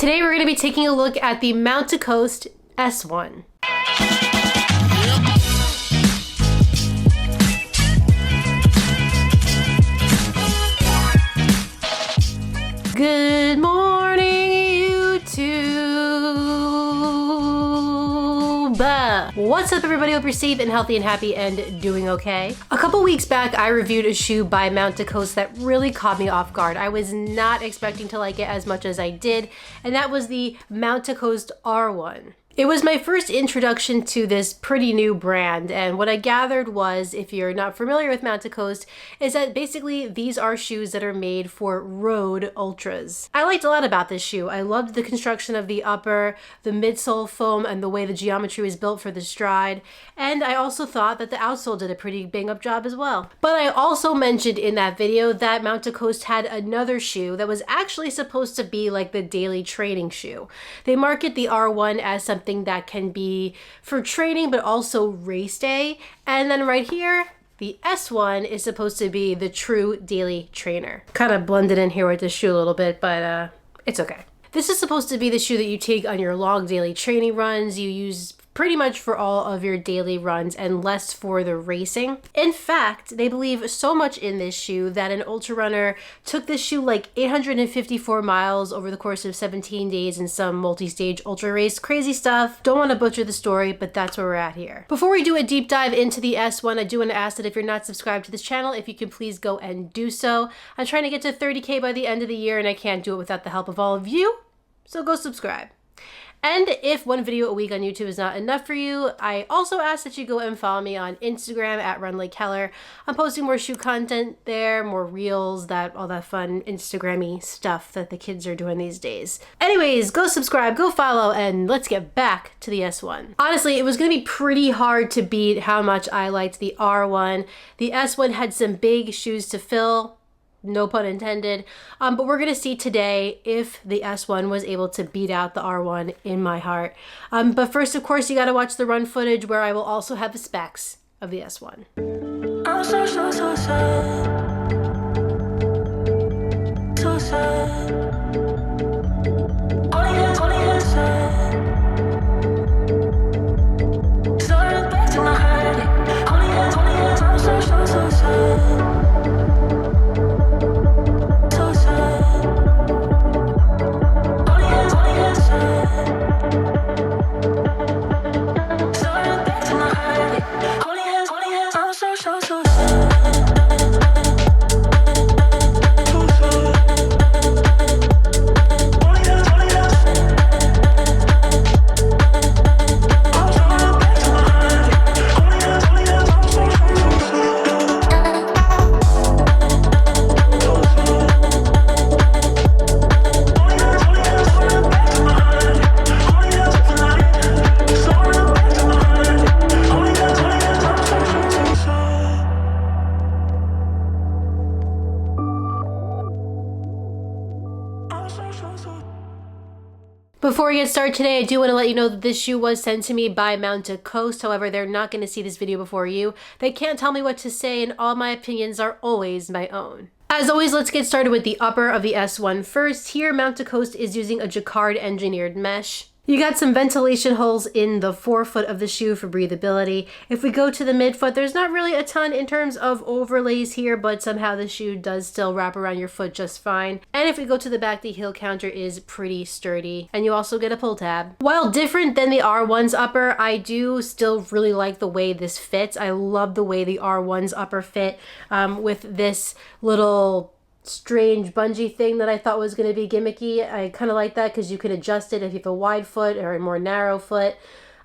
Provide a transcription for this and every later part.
Today we're going to be taking a look at the Mount to Coast S1. Good morning, YouTube! What's up, everybody? Hope you're safe and healthy and happy and doing okay. A couple weeks back, I reviewed a shoe by Mount to Coast that really caught me off guard. I was not expecting to like it as much as I did, and that was the Mount to Coast R1. It was my first introduction to this pretty new brand, and what I gathered was, if you're not familiar with Mount to Coast, is that basically these are shoes that are made for road ultras. I liked a lot about this shoe. I loved the construction of the upper, the midsole foam, and the way the geometry was built for the stride, and I also thought that the outsole did a pretty bang-up job as well. But I also mentioned in that video that Mount to Coast had another shoe that was actually supposed to be like the daily training shoe. They market the R1 as something that can be for training but also race day, and then right here the S1 is supposed to be the true daily trainer. Kind of blended in here with the shoe a little bit, but it's okay. This is supposed to be the shoe that you take on your long daily training runs. You use pretty much for all of your daily runs and less for the racing. In fact, they believe so much in this shoe that an ultra runner took this shoe like 854 miles over the course of 17 days in some multi-stage ultra race. Crazy stuff. Don't want to butcher the story, but that's where we're at here. Before we do a deep dive into the S1, I do want to ask that if you're not subscribed to this channel, if you can please go and do so. I'm trying to get to 30K by the end of the year, and I can't do it without the help of all of you, so go subscribe. And if one video a week on YouTube is not enough for you, I also ask that you go and follow me on Instagram at RunLikeKeller. I'm posting more shoe content there, more reels, all that fun Instagram-y stuff that the kids are doing these days. Anyways, go subscribe, go follow, and let's get back to the S1. Honestly, it was going to be pretty hard to beat how much I liked the R1. The S1 had some big shoes to fill. No pun intended, but we're gonna see today if the S1 was able to beat out the R1 in my heart. But first, of course, you gotta watch the run footage where I will also have the specs of the S1. I'm so sad. So sad. Only sad. Started back to my head. Only I'm so sad. Before we get started today, I do want to let you know that this shoe was sent to me by Mount to Coast. However, they're not going to see this video before you. They can't tell me what to say, and all my opinions are always my own. As always, let's get started with the upper of the S1 first. Here, Mount to Coast is using a jacquard engineered mesh. You got some ventilation holes in the forefoot of the shoe for breathability. If we go to the midfoot, there's not really a ton in terms of overlays here, but somehow the shoe does still wrap around your foot just fine. And if we go to the back, the heel counter is pretty sturdy. And you also get a pull tab. While different than the R1's upper, I do still really like the way this fits. I love the way the R1's upper fit with this little strange bungee thing that I thought was going to be gimmicky. I kind of like that because you can adjust it if you have a wide foot or a more narrow foot.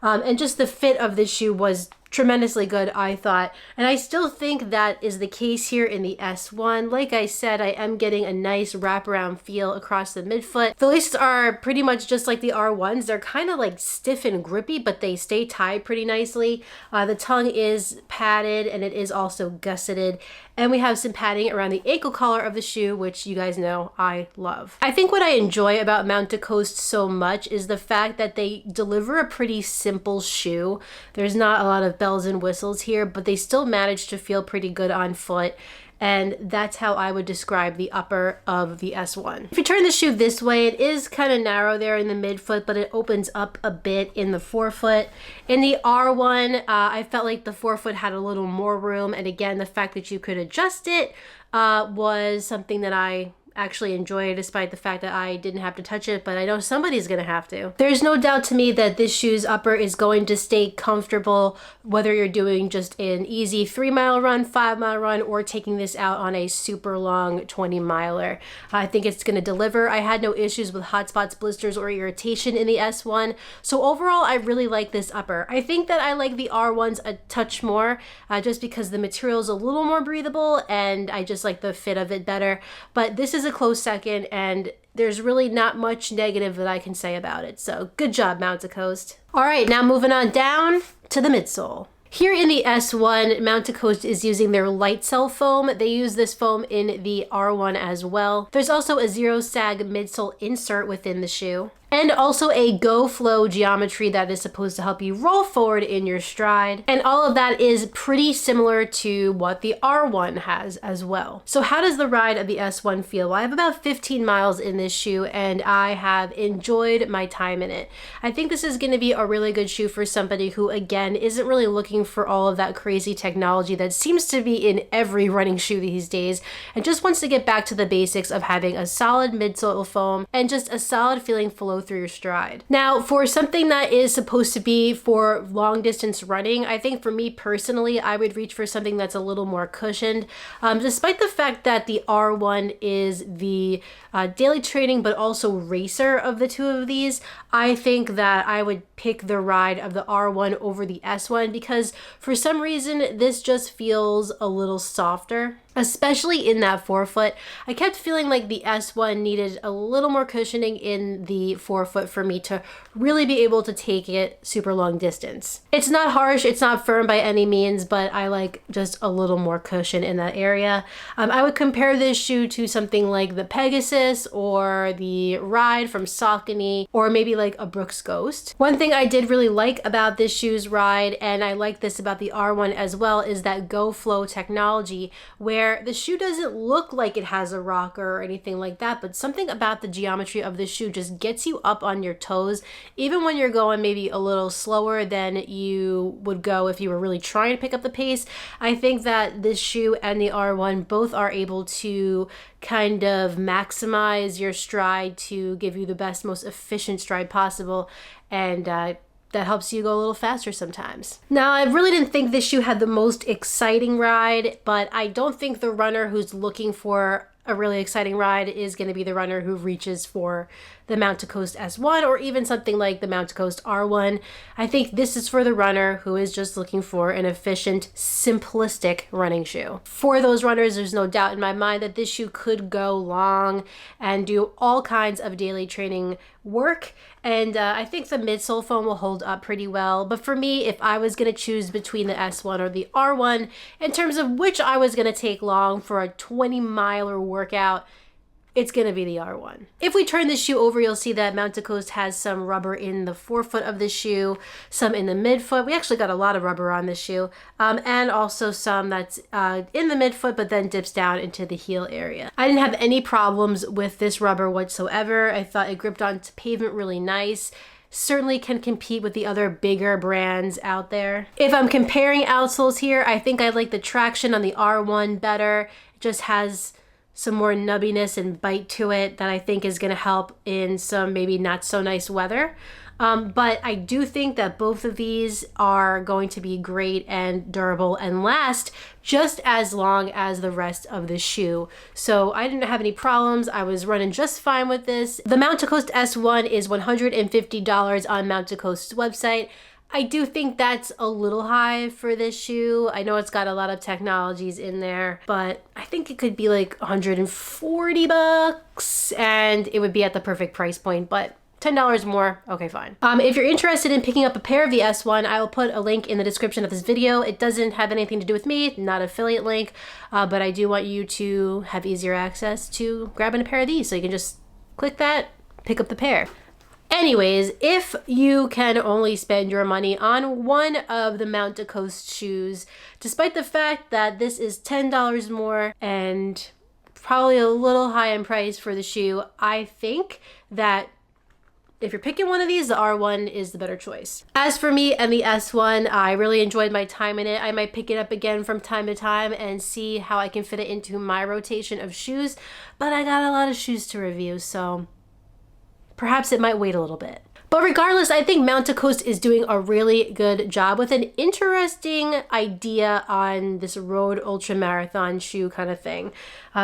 And just the fit of this shoe was tremendously good, I thought. And I still think that is the case here in the S1. Like I said, I am getting a nice wraparound feel across the midfoot. The laces are pretty much just like the R1s. They're kind of like stiff and grippy, but they stay tied pretty nicely. The tongue is padded and it is also gusseted. And we have some padding around the ankle collar of the shoe, which you guys know I love. I think what I enjoy about Mount to Coast so much is the fact that they deliver a pretty simple shoe. There's not a lot of bells and whistles here, but they still manage to feel pretty good on foot. and that's how I would describe the upper of the S1. If you turn the shoe this way, it is kind of narrow there in the midfoot, but it opens up a bit in the forefoot. In the R1, I felt like the forefoot had a little more room, and again, the fact that you could adjust it was something that I actually enjoy, despite the fact that I didn't have to touch it, but I know somebody's gonna have to. There's no doubt to me that this shoe's upper is going to stay comfortable whether you're doing just an easy 3-mile run, 5-mile run, or taking this out on a super long 20-miler. I think it's gonna deliver. I had no issues with hot spots, blisters, or irritation in the S1. So overall, I really like this upper. I think that I like the R1s a touch more, just because the material is a little more breathable and I just like the fit of it better. But this is a close second, and there's really not much negative that I can say about it. So good job, Mount to Coast. All right, now moving on down to the midsole. Here in the S1, Mount to Coast is using their light cell foam. They use this foam in the R1 as well. There's also a zero sag midsole insert within the shoe, and also a Go Flow geometry that is supposed to help you roll forward in your stride. And all of that is pretty similar to what the R1 has as well. So how does the ride of the S1 feel? Well, I have about 15 miles in this shoe, and I have enjoyed my time in it. I think this is going to be a really good shoe for somebody who, again, isn't really looking for all of that crazy technology that seems to be in every running shoe these days, and just wants to get back to the basics of having a solid midsole foam and just a solid feeling flow through your stride. Now, for something that is supposed to be for long distance running, I think for me personally, I would reach for something that's a little more cushioned. Despite the fact that the R1 is the daily training but also racer of the two of these, I think that I would pick the ride of the R1 over the S1 because for some reason this just feels a little softer, especially in that forefoot. I kept feeling like the S1 needed a little more cushioning in the forefoot for me to really be able to take it super long distance. It's not harsh, it's not firm by any means, but I like just a little more cushion in that area. I would compare this shoe to something like the Pegasus or the Ride from Saucony, or maybe like a Brooks Ghost. One thing I did really like about this shoe's ride, and I like this about the R1 as well, is that Go Flow technology, where the shoe doesn't look like it has a rocker or anything like that, but something about the geometry of the shoe just gets you up on your toes, even when you're going maybe a little slower than you would go if you were really trying to pick up the pace. I think that this shoe and the R1 both are able to kind of maximize your stride to give you the best, most efficient stride possible, and that helps you go a little faster sometimes. Now, I really didn't think this shoe had the most exciting ride, but I don't think the runner who's looking for a really exciting ride is going to be the runner who reaches for the Mount to Coast S1 or even something like the Mount to Coast R1. I think this is for the runner who is just looking for an efficient, simplistic running shoe. For those runners, there's no doubt in my mind that this shoe could go long and do all kinds of daily training work, and I think the midsole foam will hold up pretty well. But for me, if I was going to choose between the S1 or the R1 in terms of which I was going to take long for a 20-miler workout, it's going to be the R1. If we turn this shoe over, you'll see that Mount to Coast has some rubber in the forefoot of the shoe, some in the midfoot. We actually got a lot of rubber on this shoe, and also some that's in the midfoot but then dips down into the heel area. I didn't have any problems with this rubber whatsoever. I thought it gripped onto pavement really nice. Certainly can compete with the other bigger brands out there. If I'm comparing outsoles here, I think I like the traction on the R1 better. It just has some more nubbiness and bite to it that I think is going to help in some maybe not so nice weather. But I do think that both of these are going to be great and durable and last just as long as the rest of the shoe. So I didn't have any problems. I was running just fine with this. The Mount to Coast S1 is $150 on Mount to Coast's website. I do think that's a little high for this shoe. I know it's got a lot of technologies in there, but I think it could be like $140 and it would be at the perfect price point, but $10 more, okay, fine. If you're interested in picking up a pair of the S1, I will put a link in the description of this video. It doesn't have anything to do with me, not an affiliate link, but I do want you to have easier access to grabbing a pair of these. So you can just click that, pick up the pair. Anyways, if you can only spend your money on one of the Mount to Coast shoes, despite the fact that this is $10 more and probably a little high in price for the shoe, I think that if you're picking one of these, the R1 is the better choice. As for me and the S1, I really enjoyed my time in it. I might pick it up again from time to time and see how I can fit it into my rotation of shoes, but I got a lot of shoes to review, so perhaps it might wait a little bit. But regardless, I think Mount to Coast is doing a really good job with an interesting idea on this road ultra marathon shoe kind of thing.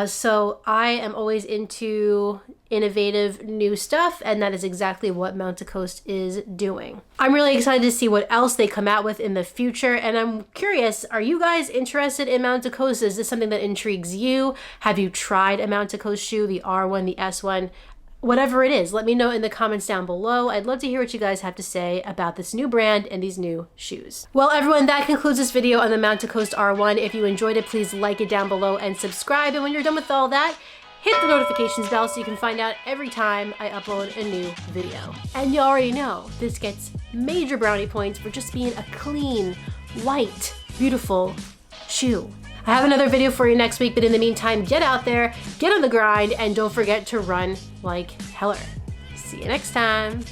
So I am always into innovative new stuff, and that is exactly what Mount to Coast is doing. I'm really excited to see what else they come out with in the future, and I'm curious, are you guys interested in Mount to Coast? Is this something that intrigues you? Have you tried a Mount to Coast shoe, the R1, the S1? Whatever it is, let me know in the comments down below. I'd love to hear what you guys have to say about this new brand and these new shoes. Well, everyone, that concludes this video on the Mount to Coast R1. If you enjoyed it, please like it down below and subscribe. And when you're done with all that, hit the notifications bell so you can find out every time I upload a new video. And you already know, this gets major brownie points for just being a clean, white, beautiful shoe. I have another video for you next week, but in the meantime, get out there, get on the grind, and don't forget to run like heller. See you next time.